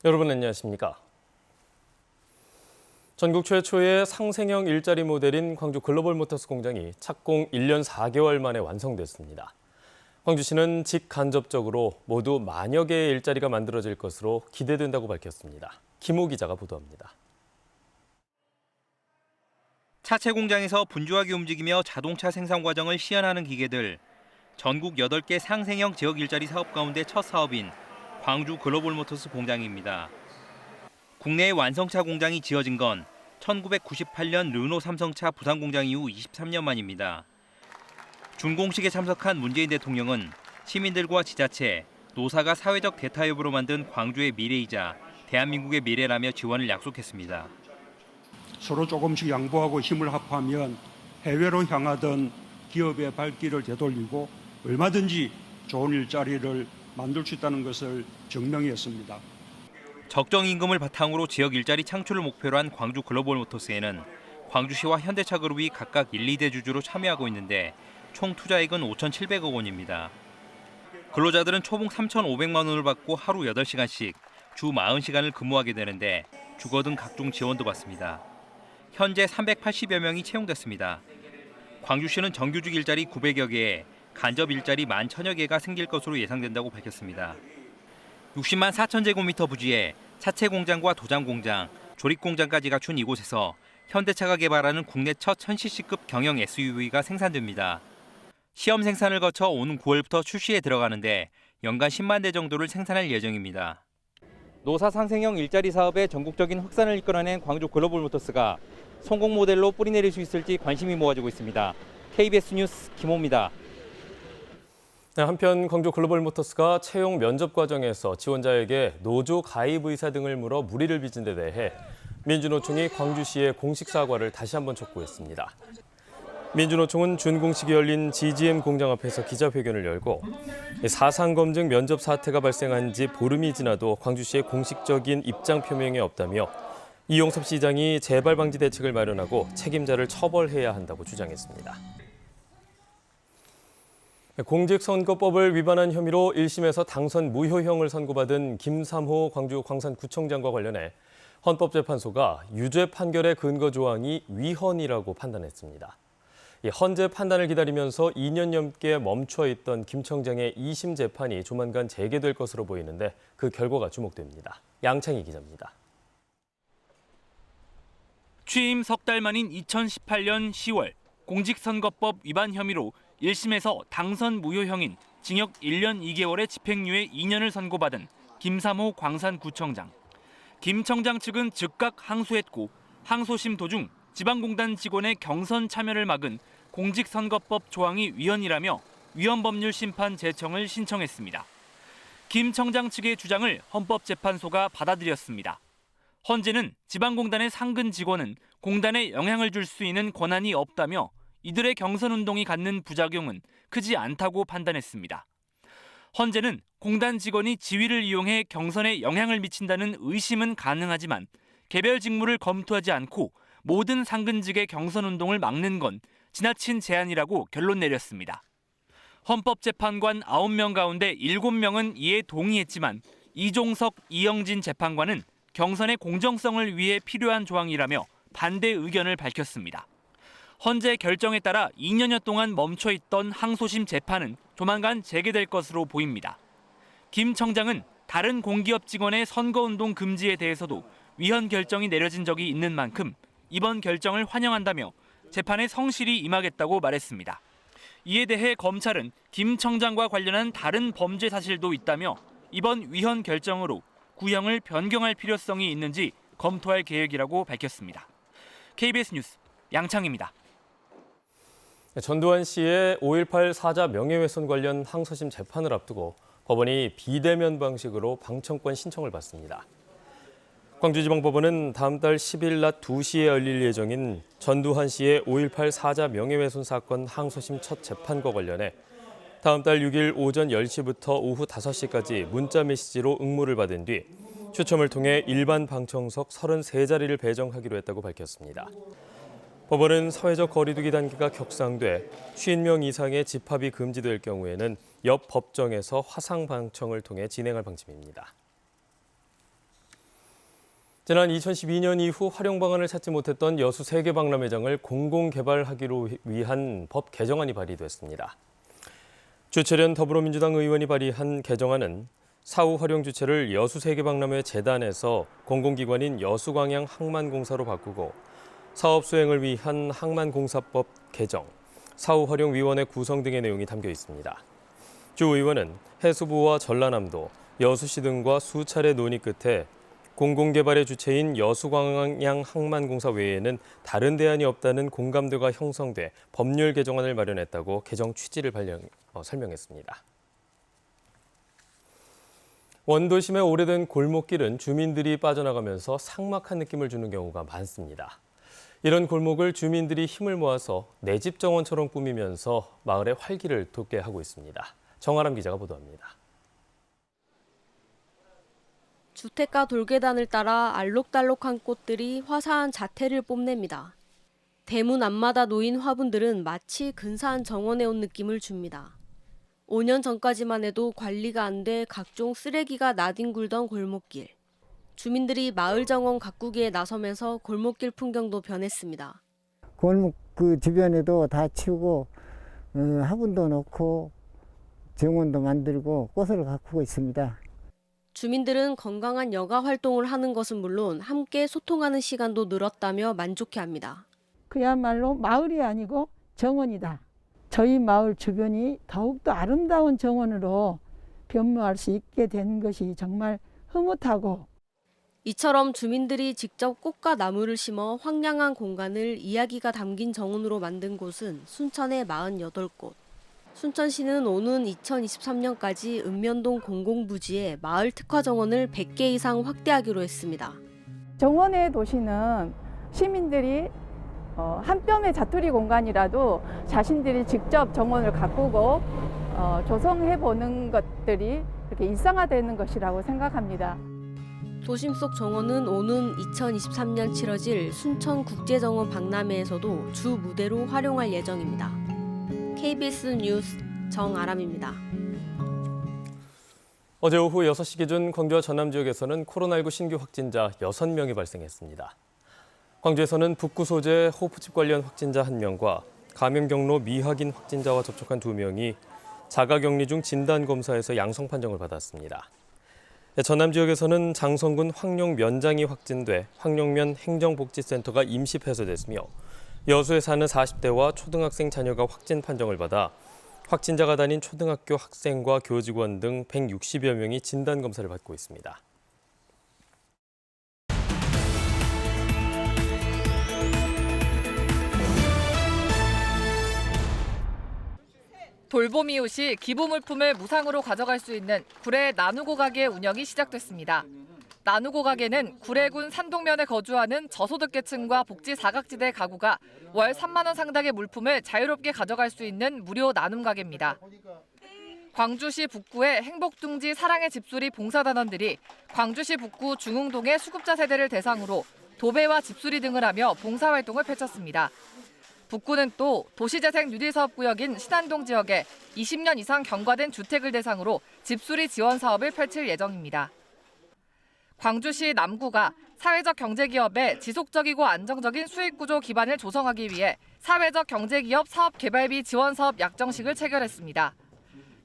여러분 안녕하십니까? 전국 최초의 상생형 일자리 모델인 광주 글로벌모터스 공장이 착공 1년 4개월 만에 완성됐습니다. 광주시는 직간접적으로 모두 만여 개의 일자리가 만들어질 것으로 기대된다고 밝혔습니다. 김호 기자가 보도합니다. 차체 공장에서 분주하게 움직이며 자동차 생산 과정을 시연하는 기계들. 전국 8개 상생형 지역 일자리 사업 가운데 첫 사업인 광주 글로벌모터스 공장입니다. 국내에 완성차 공장이 지어진 건 1998년 르노 삼성차 부산 공장 이후 23년 만입니다. 준공식에 참석한 문재인 대통령은 시민들과 지자체, 노사가 사회적 대타협으로 만든 광주의 미래이자 대한민국의 미래라며 지원을 약속했습니다. 서로 조금씩 양보하고 힘을 합하면 해외로 향하던 기업의 발길을 되돌리고 얼마든지 좋은 일자리를 만들 수 있다는 것을 증명했습니다. 적정 임금을 바탕으로 지역 일자리 창출을 목표로 한 광주 글로벌모터스에는 광주시와 현대차그룹이 각각 1, 2대 주주로 참여하고 있는데 총 투자액은 5,700억 원입니다. 근로자들은 초봉 3,500만 원을 받고 하루 8시간씩 주 40시간을 근무하게 되는데 주거 등 각종 지원도 받습니다. 현재 380여 명이 채용됐습니다. 광주시는 정규직 일자리 900여 개에 간접 일자리 11,000여 개가 생길 것으로 예상된다고 밝혔습니다. 60만 4천 제곱미터 부지에 차체 공장과 도장 공장, 조립 공장까지 갖춘 이곳에서 현대차가 개발하는 국내 첫 1000cc급 경영 SUV가 생산됩니다. 시험 생산을 거쳐 오는 9월부터 출시에 들어가는데 연간 10만 대 정도를 생산할 예정입니다. 노사 상생형 일자리 사업의 전국적인 확산을 이끌어낸 광주 글로벌모터스가 성공 모델로 뿌리내릴 수 있을지 관심이 모아지고 있습니다. KBS 뉴스 김호입니다. 한편 광주 글로벌모터스가 채용 면접 과정에서 지원자에게 노조 가입 의사 등을 물어 무리를 빚은 데 대해 민주노총이 광주시에 공식 사과를 다시 한번 촉구했습니다. 민주노총은 준공식이 열린 GGM 공장 앞에서 기자회견을 열고 사상검증 면접 사태가 발생한 지 보름이 지나도 광주시의 공식적인 입장 표명이 없다며 이용섭 시장이 재발 방지 대책을 마련하고 책임자를 처벌해야 한다고 주장했습니다. 공직선거법을 위반한 혐의로 1심에서 당선 무효형을 선고받은 김삼호 광주 광산구청장과 관련해 헌법재판소가 유죄 판결의 근거 조항이 위헌이라고 판단했습니다. 헌재 판단을 기다리면서 2년 넘게 멈춰 있던 김 청장의 2심 재판이 조만간 재개될 것으로 보이는데 그 결과가 주목됩니다. 양창희 기자입니다. 취임 석 달 만인 2018년 10월 공직선거법 위반 혐의로 1심에서 당선 무효형인 징역 1년 2개월의 집행유예 2년을 선고받은 김삼호 광산구청장. 김 청장 측은 즉각 항소했고 항소심 도중 지방공단 직원의 경선 참여를 막은 공직선거법 조항이 위헌이라며 위헌법률 심판 제청을 신청했습니다. 김 청장 측의 주장을 헌법재판소가 받아들였습니다. 헌재는 지방공단의 상근 직원은 공단에 영향을 줄 수 있는 권한이 없다며 이들의 경선운동이 갖는 부작용은 크지 않다고 판단했습니다. 헌재는 공단 직원이 지위를 이용해 경선에 영향을 미친다는 의심은 가능하지만 개별 직무를 검토하지 않고 모든 상근직의 경선운동을 막는 건 지나친 제한이라고 결론 내렸습니다. 헌법재판관 9명 가운데 7명은 이에 동의했지만 이종석, 이영진 재판관은 경선의 공정성을 위해 필요한 조항이라며 반대 의견을 밝혔습니다. 헌재 결정에 따라 2년여 동안 멈춰있던 항소심 재판은 조만간 재개될 것으로 보입니다. 김 청장은 다른 공기업 직원의 선거운동 금지에 대해서도 위헌 결정이 내려진 적이 있는 만큼 이번 결정을 환영한다며 재판에 성실히 임하겠다고 말했습니다. 이에 대해 검찰은 김 청장과 관련한 다른 범죄 사실도 있다며 이번 위헌 결정으로 구형을 변경할 필요성이 있는지 검토할 계획이라고 밝혔습니다. KBS 뉴스 양창입니다. 전두환 씨의 5.18 사자 명예훼손 관련 항소심 재판을 앞두고 법원이 비대면 방식으로 방청권 신청을 받습니다. 광주지방법원은 다음 달 10일 낮 2시에 열릴 예정인 전두환 씨의 5.18 사자 명예훼손 사건 항소심 첫 재판과 관련해 다음 달 6일 오전 10시부터 오후 5시까지 문자 메시지로 응모를 받은 뒤 추첨을 통해 일반 방청석 33자리를 배정하기로 했다고 밝혔습니다. 법원은 사회적 거리두기 단계가 격상돼 50명 이상의 집합이 금지될 경우에는 옆 법정에서 화상 방청을 통해 진행할 방침입니다. 지난 2012년 이후 활용 방안을 찾지 못했던 여수 세계박람회장을 공공개발하기로 위한 법 개정안이 발의됐습니다. 주철현 더불어민주당 의원이 발의한 개정안은 사후 활용 주체를 여수 세계박람회 재단에서 공공기관인 여수광양 항만공사로 바꾸고 사업 수행을 위한 항만공사법 개정, 사후 활용 위원회 구성 등의 내용이 담겨 있습니다. 주 의원은 해수부와 전라남도, 여수시 등과 수차례 논의 끝에 공공개발의 주체인 여수광양 항만공사 외에는 다른 대안이 없다는 공감대가 형성돼 법률 개정안을 마련했다고 개정 취지를 설명했습니다. 원도심의 오래된 골목길은 주민들이 빠져나가면서 삭막한 느낌을 주는 경우가 많습니다. 이런 골목을 주민들이 힘을 모아서 내 집 정원처럼 꾸미면서 마을의 활기를 돋게 하고 있습니다. 정아람 기자가 보도합니다. 주택가 돌계단을 따라 알록달록한 꽃들이 화사한 자태를 뽐냅니다. 대문 앞마다 놓인 화분들은 마치 근사한 정원에 온 느낌을 줍니다. 5년 전까지만 해도 관리가 안 돼 각종 쓰레기가 나뒹굴던 골목길. 주민들이 마을 정원 가꾸기에 나서면서 골목길 풍경도 변했습니다. 골목 그 주변에도 다 치우고 화분도 넣고 정원도 만들고 꽃을 가꾸고 있습니다. 주민들은 건강한 여가 활동을 하는 것은 물론 함께 소통하는 시간도 늘었다며 만족해합니다. 그야말로 마을이 아니고 정원이다. 저희 마을 주변이 더욱더 아름다운 정원으로 변모할 수 있게 된 것이 정말 흐뭇하고, 이처럼 주민들이 직접 꽃과 나무를 심어 황량한 공간을 이야기가 담긴 정원으로 만든 곳은 순천의 48곳. 순천시는 오는 2023년까지 읍면동 공공부지에 마을 특화 정원을 100개 이상 확대하기로 했습니다. 정원의 도시는 시민들이 한 뼘의 자투리 공간이라도 자신들이 직접 정원을 가꾸고 조성해보는 것들이 이렇게 일상화되는 것이라고 생각합니다. 도심 속 정원은 오는 2023년 치러질 순천국제정원 박람회에서도 주 무대로 활용할 예정입니다. KBS 뉴스 정아람입니다. 어제 오후 6시 기준 광주와 전남 지역에서는 코로나19 신규 확진자 6명이 발생했습니다. 광주에서는 북구 소재 호프집 관련 확진자 1명과 감염 경로 미확인 확진자와 접촉한 2명이 자가격리 중 진단검사에서 양성 판정을 받았습니다. 전남 지역에서는 장성군 황룡면장이 확진돼 황룡면 행정복지센터가 임시 폐쇄됐으며 여수에 사는 40대와 초등학생 자녀가 확진 판정을 받아 확진자가 다닌 초등학교 학생과 교직원 등 160여 명이 진단검사를 받고 있습니다. 돌봄 이웃이 기부물품을 무상으로 가져갈 수 있는 구례 나누고 가게 운영이 시작됐습니다. 나누고 가게는 구례군 산동면에 거주하는 저소득계층과 복지 사각지대 가구가 월 3만 원 상당의 물품을 자유롭게 가져갈 수 있는 무료 나눔 가게입니다. 광주시 북구의 행복둥지 사랑의 집수리 봉사단원들이 광주시 북구 중흥동의 수급자 세대를 대상으로 도배와 집수리 등을 하며 봉사활동을 펼쳤습니다. 북구는 또 도시재생 뉴딜사업구역인 신안동 지역에 20년 이상 경과된 주택을 대상으로 집수리 지원 사업을 펼칠 예정입니다. 광주시 남구가 사회적 경제기업의 지속적이고 안정적인 수익구조 기반을 조성하기 위해 사회적 경제기업 사업개발비 지원사업 약정식을 체결했습니다.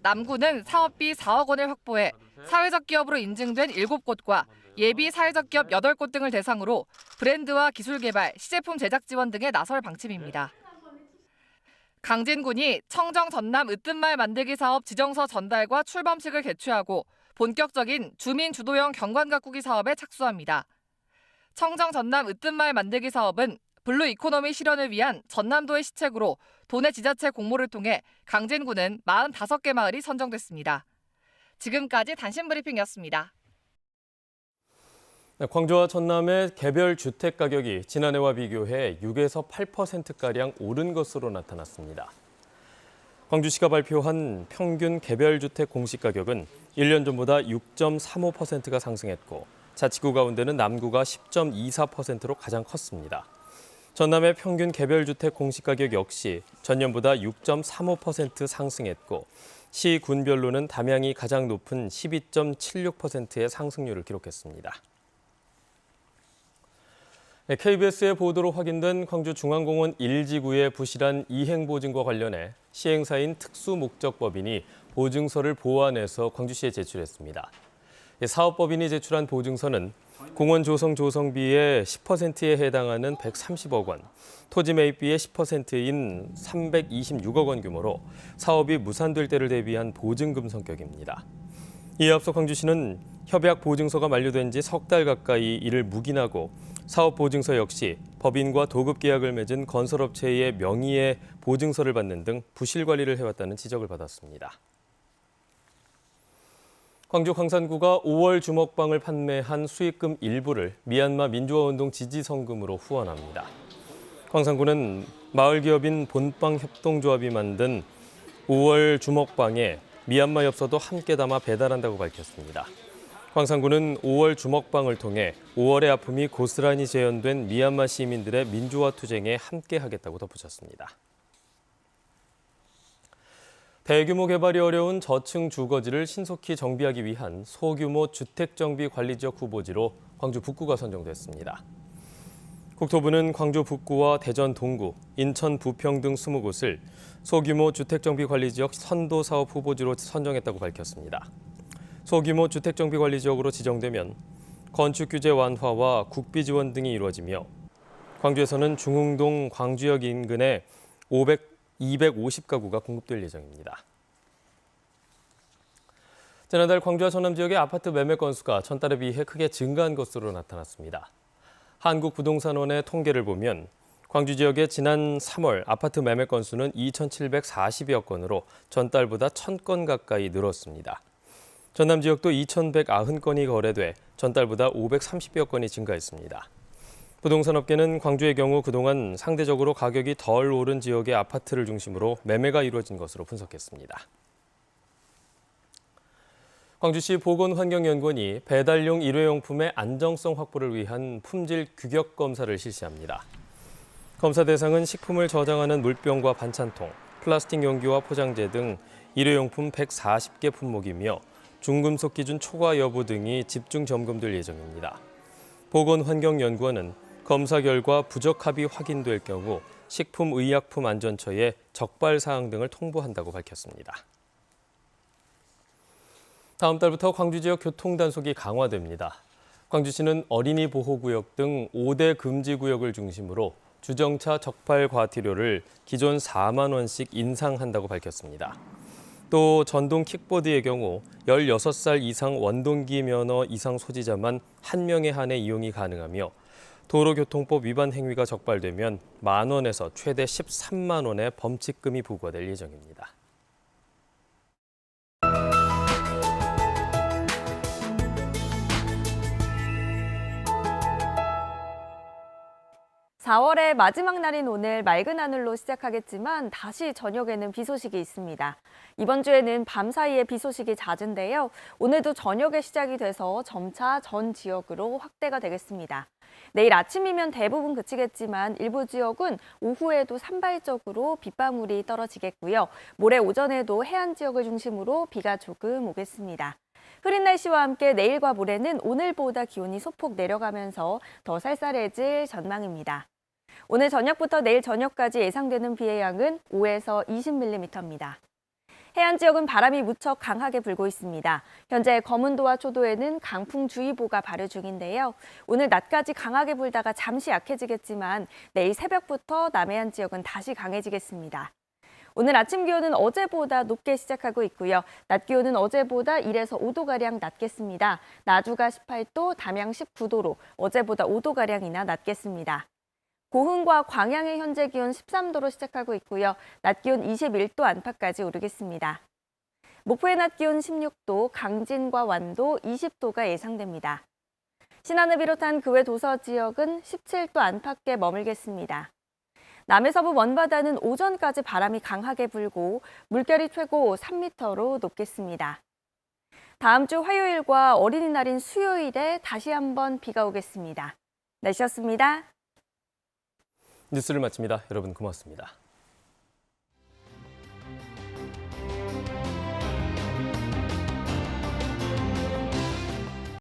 남구는 사업비 4억 원을 확보해 사회적 기업으로 인증된 7곳과 예비 사회적 기업 8곳 등을 대상으로 브랜드와 기술 개발, 시제품 제작 지원 등에 나설 방침입니다. 강진군이 청정 전남 으뜸마을 만들기 사업 지정서 전달과 출범식을 개최하고 본격적인 주민 주도형 경관 가꾸기 사업에 착수합니다. 청정 전남 으뜸마을 만들기 사업은 블루 이코노미 실현을 위한 전남도의 시책으로 도내 지자체 공모를 통해 강진군은 45개 마을이 선정됐습니다. 지금까지 단신 브리핑이었습니다. 광주와 전남의 개별 주택 가격이 지난해와 비교해 6에서 8%가량 오른 것으로 나타났습니다. 광주시가 발표한 평균 개별 주택 공시 가격은 1년 전보다 6.35%가 상승했고 자치구 가운데는 남구가 10.24%로 가장 컸습니다. 전남의 평균 개별 주택 공시 가격 역시 전년보다 6.35% 상승했고 시 군별로는 담양이 가장 높은 12.76%의 상승률을 기록했습니다. KBS의 보도로 확인된 광주중앙공원 1지구의 부실한 이행보증과 관련해 시행사인 특수목적법인이 보증서를 보완해서 광주시에 제출했습니다. 사업법인이 제출한 보증서는 공원 조성비의 10%에 해당하는 130억 원, 토지 매입비의 10%인 326억 원 규모로 사업이 무산될 때를 대비한 보증금 성격입니다. 이에 앞서 광주시는 협약 보증서가 만료된 지 석 달 가까이 이를 묵인하고 사업 보증서 역시 법인과 도급 계약을 맺은 건설업체의 명의의 보증서를 받는 등 부실 관리를 해왔다는 지적을 받았습니다. 광주 광산구가 5월 주먹빵을 판매한 수익금 일부를 미얀마 민주화운동 지지성금으로 후원합니다. 광산구는 마을 기업인 본빵 협동조합이 만든 5월 주먹빵에 미얀마 엽서도 함께 담아 배달한다고 밝혔습니다. 광산구는 5월 주먹빵을 통해 5월의 아픔이 고스란히 재현된 미얀마 시민들의 민주화 투쟁에 함께하겠다고 덧붙였습니다. 대규모 개발이 어려운 저층 주거지를 신속히 정비하기 위한 소규모 주택정비관리지역 후보지로 광주 북구가 선정됐습니다. 국토부는 광주 북구와 대전 동구, 인천 부평 등 20곳을 소규모 주택정비관리지역 선도사업 후보지로 선정했다고 밝혔습니다. 소규모 주택정비관리지역으로 지정되면 건축규제 완화와 국비 지원 등이 이루어지며 광주에서는 중흥동 광주역 인근에 250가구가 공급될 예정입니다. 지난달 광주와 전남 지역의 아파트 매매 건수가 전달에 비해 크게 증가한 것으로 나타났습니다. 한국부동산원의 통계를 보면 광주 지역의 지난 3월 아파트 매매 건수는 2,740여 건으로 전달보다 1,000건 가까이 늘었습니다. 전남 지역도 2,190건이 거래돼 전달보다 530여 건이 증가했습니다. 부동산업계는 광주의 경우 그동안 상대적으로 가격이 덜 오른 지역의 아파트를 중심으로 매매가 이루어진 것으로 분석했습니다. 광주시 보건환경연구원이 배달용 일회용품의 안정성 확보를 위한 품질 규격 검사를 실시합니다. 검사 대상은 식품을 저장하는 물병과 반찬통, 플라스틱 용기와 포장재 등 일회용품 140개 품목이며 중금속 기준 초과 여부 등이 집중 점검될 예정입니다. 보건환경연구원은 검사 결과 부적 합이 확인될 경우 식품의약품안전처에 적발 사항 등을 통보한다고 밝혔습니다. 다음 달부터 광주 지역 교통 단속이 강화됩니다. 광주시는 어린이 보호구역 등 5대 금지구역을 중심으로 주정차 적발 과태료를 기존 4만 원씩 인상한다고 밝혔습니다. 또 전동 킥보드의 경우 16살 이상 원동기 면허 이상 소지자만 1명에 한해 이용이 가능하며 도로교통법 위반 행위가 적발되면 만 원에서 최대 13만 원의 범칙금이 부과될 예정입니다. (4월의) 마지막 날인 오늘 맑은 하늘로 시작하겠지만 다시 저녁에는 비 소식이 있습니다. 이번 주에는 밤 사이에 비 소식이 잦은데요. 오늘도 저녁에 시작이 돼서 점차 전 지역으로 확대가 되겠습니다. 내일 아침이면 대부분 그치겠지만 일부 지역은 오후에도 산발적으로 빗방울이 떨어지겠고요. 모레 오전에도 해안 지역을 중심으로 비가 조금 오겠습니다. 흐린 날씨와 함께 내일과 모레는 오늘보다 기온이 소폭 내려가면서 더 쌀쌀해질 전망입니다. 오늘 저녁부터 내일 저녁까지 예상되는 비의 양은 5에서 20mm입니다. 해안 지역은 바람이 무척 강하게 불고 있습니다. 현재 거문도와 초도에는 강풍주의보가 발효 중인데요. 오늘 낮까지 강하게 불다가 잠시 약해지겠지만 내일 새벽부터 남해안 지역은 다시 강해지겠습니다. 오늘 아침 기온은 어제보다 높게 시작하고 있고요. 낮 기온은 어제보다 1에서 5도가량 낮겠습니다. 나주가 18도, 담양 19도로 어제보다 5도가량이나 낮겠습니다. 고흥과 광양의 현재 기온 13도로 시작하고 있고요. 낮 기온 21도 안팎까지 오르겠습니다. 목포의 낮 기온 16도, 강진과 완도 20도가 예상됩니다. 신안을 비롯한 그 외 도서 지역은 17도 안팎에 머물겠습니다. 남해서부 먼바다는 오전까지 바람이 강하게 불고 물결이 최고 3m로 높겠습니다. 다음 주 화요일과 어린이날인 수요일에 다시 한번 비가 오겠습니다. 날씨였습니다. 뉴스를 마칩니다. 여러분 고맙습니다.